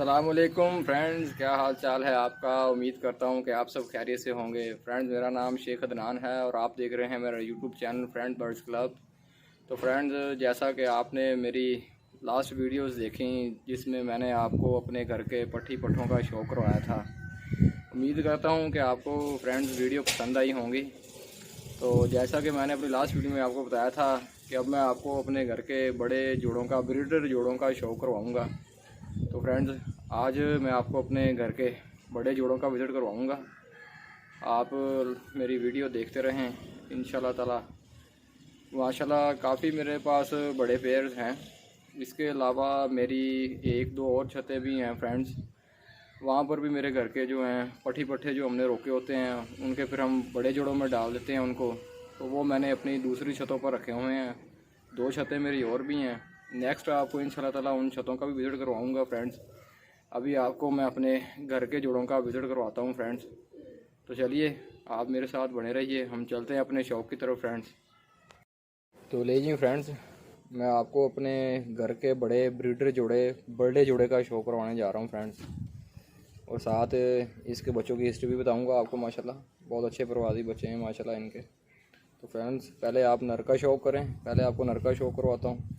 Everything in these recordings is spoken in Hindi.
अस्सलामुअलैकुम फ्रेंड्स, क्या हाल चाल है आपका। उम्मीद करता हूँ कि आप सब खैरियत से होंगे। फ्रेंड्स, मेरा नाम शेख अदनान है और आप देख रहे हैं मेरा YouTube channel friend birds club. तो फ्रेंड्स, जैसा कि आपने मेरी लास्ट वीडियोस देखी जिसमें मैंने आपको अपने घर के पट्ठी पट्ठों का शौक़ करवाया था, उम्मीद करता हूँ कि आपको फ्रेंड्स वीडियो पसंद आई होंगी। तो जैसा कि मैंने अपनी लास्ट वीडियो में आपको बताया था कि अब मैं आपको अपने घर के बड़े जोड़ों का, ब्रीडर जोड़ों का शौक़ करवाऊँगा। तो फ्रेंड्स, आज मैं आपको अपने घर के बड़े जोड़ों का विज़िट करवाऊँगा। आप मेरी वीडियो देखते रहें इंशाल्लाह ताला। माशाल्लाह काफ़ी मेरे पास बड़े पेयर्स हैं। इसके अलावा मेरी एक दो और छतें भी हैं फ्रेंड्स। वहाँ पर भी मेरे घर के जो हैं पट्ठी पट्ठे जो हमने रोके होते हैं उनके फिर हम बड़े जोड़ों में डाल देते हैं उनको। तो वो मैंने अपनी दूसरी छतों पर रखे हुए हैं। दो छतें मेरी और भी हैं। नेक्स्ट आपको इंशाल्लाह ताला उन छतों का भी विज़िट करवाऊँगा फ्रेंड्स। अभी आपको मैं अपने घर के जोड़ों का विज़िट करवाता हूँ फ्रेंड्स। तो चलिए आप मेरे साथ बने रहिए, हम चलते हैं अपने शौक़ की तरफ फ्रेंड्स। तो लीजिए फ्रेंड्स, मैं आपको अपने घर के बड़े ब्रीडर जोड़े, बर्डे जोड़े का शौक़ करवाने जा रहा हूँ फ्रेंड्स। और साथ इसके बच्चों की हिस्ट्री भी बताऊँगा आपको। माशाल्लाह बहुत अच्छे प्रवासी बच्चे हैं माशाल्लाह इनके। तो फ्रेंड्स, पहले आप नर का शौक़ करें, पहले आपको नर का शौक़ करवाता हूँ।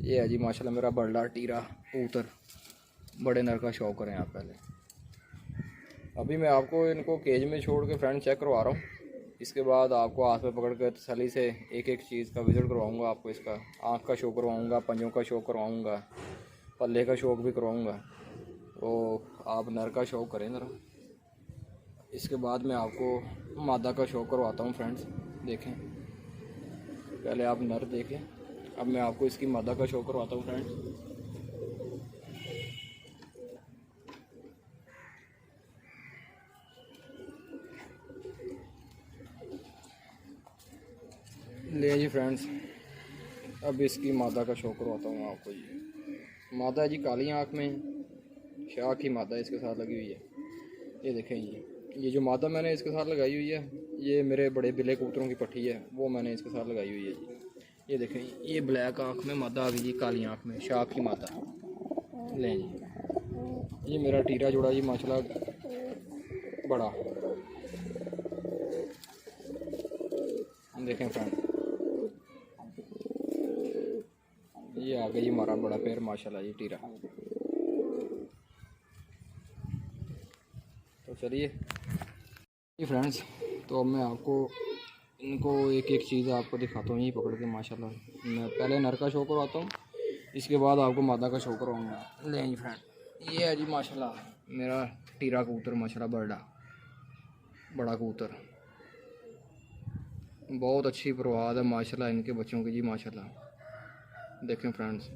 ये है जी माशाल्लाह मेरा बड़ा टीरा कबूतर। बड़े नर का शौक़ करें आप पहले। अभी मैं आपको इनको केज में छोड़ के फ्रेंड चेक करवा रहा हूँ। इसके बाद आपको हाथ में पकड़ कर तसल्ली से एक एक चीज़ का विज़िट करवाऊँगा आपको। इसका आँख का शौक़ करवाऊँगा, पंजों का शौक़ करवाऊँगा, पल्ले का शौक़ भी करवाऊँगा। तो आप नर का शौक़ करें ज़रा। इसके बाद मैं आपको मादा का शौक़ करवाता हूँ फ्रेंड्स। देखें, पहले आप नर देखें, अब मैं आपको इसकी मादा का शौक़ करवाता हूँ फ्रेंड्स। ले जी फ्रेंड्स, अब इसकी मादा का शौक़ करवाता हूँ आपको। जी मादा जी काली आँख में, शाख की मादा इसके साथ लगी हुई है। ये देखें, ये जो मादा मैंने इसके साथ लगाई हुई है, ये मेरे बड़े बिले कबूतरों की पट्टी है, वो मैंने इसके साथ लगाई हुई है जी। ये देखें, ये ब्लैक आँख में मादा आ गई जी, काली आँख में शाख की मादा। लें जी, ये मेरा टीरा जोड़ा जी माशाल्लाह बड़ा। देखें फ्रेंड, ये आ गई हमारा बड़ा पेड़ माशाल्लाह जी टीरा। तो चलिए जी फ्रेंड्स, तो अब मैं आपको इनको एक एक चीज़ आपको दिखाता हूँ। ये पकड़ के माशाल्लाह मैं पहले नर का शौक़ करवाता हूँ, इसके बाद आपको मादा का शौक़ करवाऊँगा। लें जी फ्रेंड, ये है जी माशाल्लाह मेरा टीरा कबूतर माशाल्लाह बड़ा कबूतर। बहुत अच्छी परवाज़ है माशाल्लाह इनके बच्चों की जी माशाल्लाह। देखें फ्रेंड्स,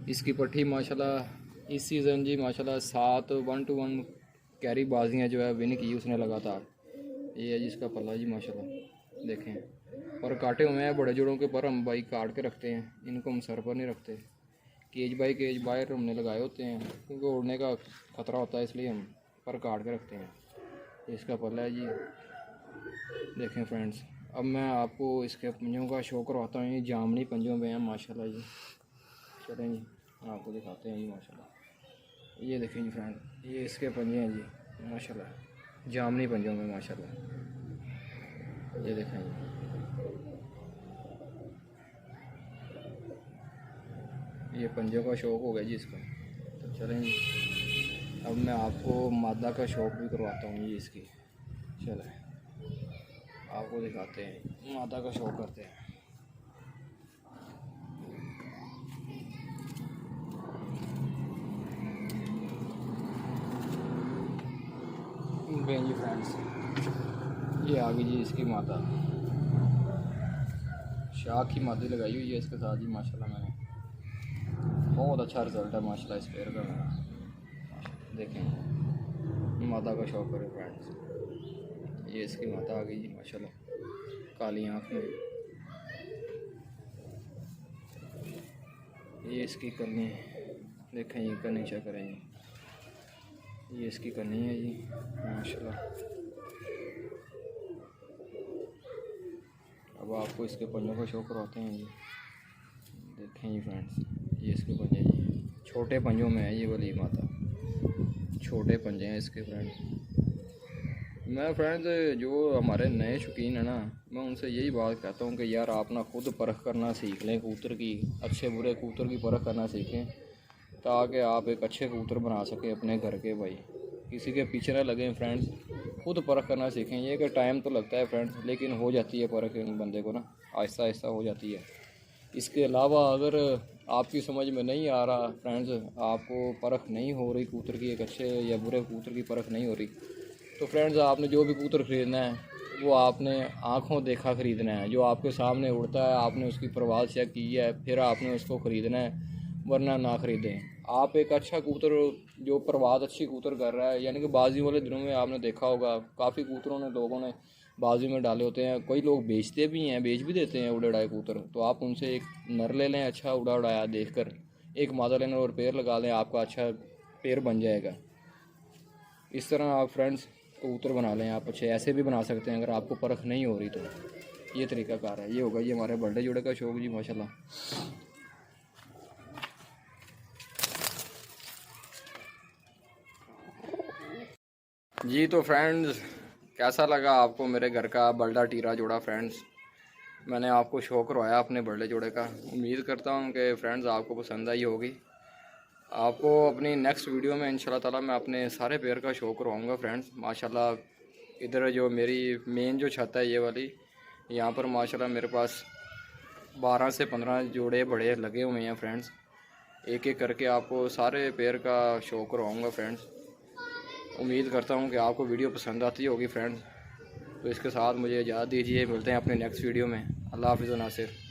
इसकी पट्टी माशाल्लाह इस सीज़न जी माशाल्लाह 7 1-1 कैरी बाजियाँ जो है विन की उसने लगातार। ये है जी इसका पल्ला जी माशाल्लाह। देखें, और काटे हुए हैं बड़े जोड़ों के पर, हम भाई काट के रखते हैं इनको, हम सर पर नहीं रखते। केज बाई केज बाहर हमने लगाए होते हैं क्योंकि उड़ने का ख़तरा होता है, इसलिए हम पर काट के रखते हैं। इसका पल्ला है जी। देखें फ्रेंड्स, अब मैं आपको इसके पंजों का शौक़ करवाता हूँ। ये जामनी पंजों में हैं माशाल्लाह जी। चलें जी आपको दिखाते हैं जी माशाल्लाह। ये देखें जी फ्रेंड, ये इसके पंजे हैं जी माशाल्लाह, जामनी पंजों में माशाल्लाह। ये देखें जी, ये पंजों का शौक़ हो गया जी इसका। तो चलें जी, अब मैं आपको मादा का शौक़ भी करवाता हूँ जी इसकी। चलें आपको दिखाते हैं, मादा का शौक़ करते हैं। जी फ्रेंड्स, ये आ गई जी इसकी मादा। शाख की मादी लगाई हुई है इसके साथ जी माशाल्लाह। मैंने बहुत अच्छा रिज़ल्ट है माशाल्लाह इस पेड़ का मेरा। देखें, मादा का शौक़ करें फ्रेंड्स। ये इसकी मादा आ गई जी माशाल्लाह, काली आँख में। ये इसकी कन्नी, देखें ये कन्नी चेक करें जी, ये इसकी कन्नी है जी माशाल्लाह। अब आपको इसके पंजों का शौक़ करवाते हैं जी। देखें जी फ्रेंड्स, ये इसके पंजे जी छोटे पंजों में है ये वाली माता। छोटे पंजे हैं इसके फ्रेंड्स। मैं फ्रेंड्स जो हमारे नए शौकीन हैं ना, मैं उनसे यही बात कहता हूँ कि यार आप ना खुद परख करना सीख लें कबूतर की, अच्छे बुरे कबूतर की परख करना सीखें, ताकि आप एक अच्छे कबूतर बना सकें अपने घर के। भाई किसी के पीछे ना लगें फ्रेंड्स, खुद परख करना सीखें। ये कि टाइम तो लगता है फ्रेंड्स, लेकिन हो जाती है परख बंदे को ना, आहिस्ता आहिस्ता हो जाती है। इसके अलावा अगर आपकी समझ में नहीं आ रहा फ्रेंड्स, आपको परख नहीं हो रही कबूतर की, एक अच्छे या बुरे कबूतर की परख नहीं हो रही, तो फ्रेंड्स आपने जो भी कबूतर ख़रीदना है वो आपने आँखों देखा ख़रीदना है। जो आपके सामने उड़ता है आपने उसकी परवाज़ चेक की है, फिर आपने उसको ख़रीदना है, वरना ना ख़रीदें। आप एक अच्छा कबूतर जो परवाज़ अच्छी कबूतर कर रहा है, यानी कि बाजी वाले दिनों में आपने देखा होगा काफ़ी कबूतरों ने लोगों ने बाजी में डाले होते हैं, कोई लोग बेचते भी हैं, बेच भी देते हैं उड़े उड़ाए कबूतर। तो आप उनसे एक नर ले लें अच्छा उड़ा उड़ाया देख कर, एक मादा लेना और पेड़ लगा लें, आपका अच्छा पेड़ बन जाएगा। इस तरह आप फ्रेंड्स कबूतर बना लें। आप अच्छे ऐसे भी बना सकते हैं अगर आपको परख नहीं हो रही तो। ये तरीक़ाकार है। ये होगा ये हमारे बर्थडे जोड़े का शौक जी माशाल्लाह। जी तो फ्रेंड्स कैसा लगा आपको मेरे घर का बल्डा टीरा जोड़ा फ्रेंड्स? मैंने आपको शो करवाया अपने बर्थडे जोड़े का। उम्मीद करता हूँ कि फ्रेंड्स आपको पसंद आई होगी। आपको अपनी नेक्स्ट वीडियो में इंशाल्लाह ताला मैं अपने सारे पेयर का शो करवाऊँगा फ्रेंड्स। माशाल्लाह इधर जो मेरी मेन जो छत है ये वाली, यहाँ पर माशाल्लाह मेरे पास 12 से 15 जोड़े बड़े लगे हुए हैं फ्रेंड्स। एक एक करके आपको सारे पेयर का शो करवाऊँगा फ्रेंड्स। उम्मीद करता हूँ कि आपको वीडियो पसंद आती होगी फ्रेंड्स। तो इसके साथ मुझे इजाज़त दीजिए, मिलते हैं अपने नेक्स्ट वीडियो में। अल्लाह हाफ़िज़ नासिर।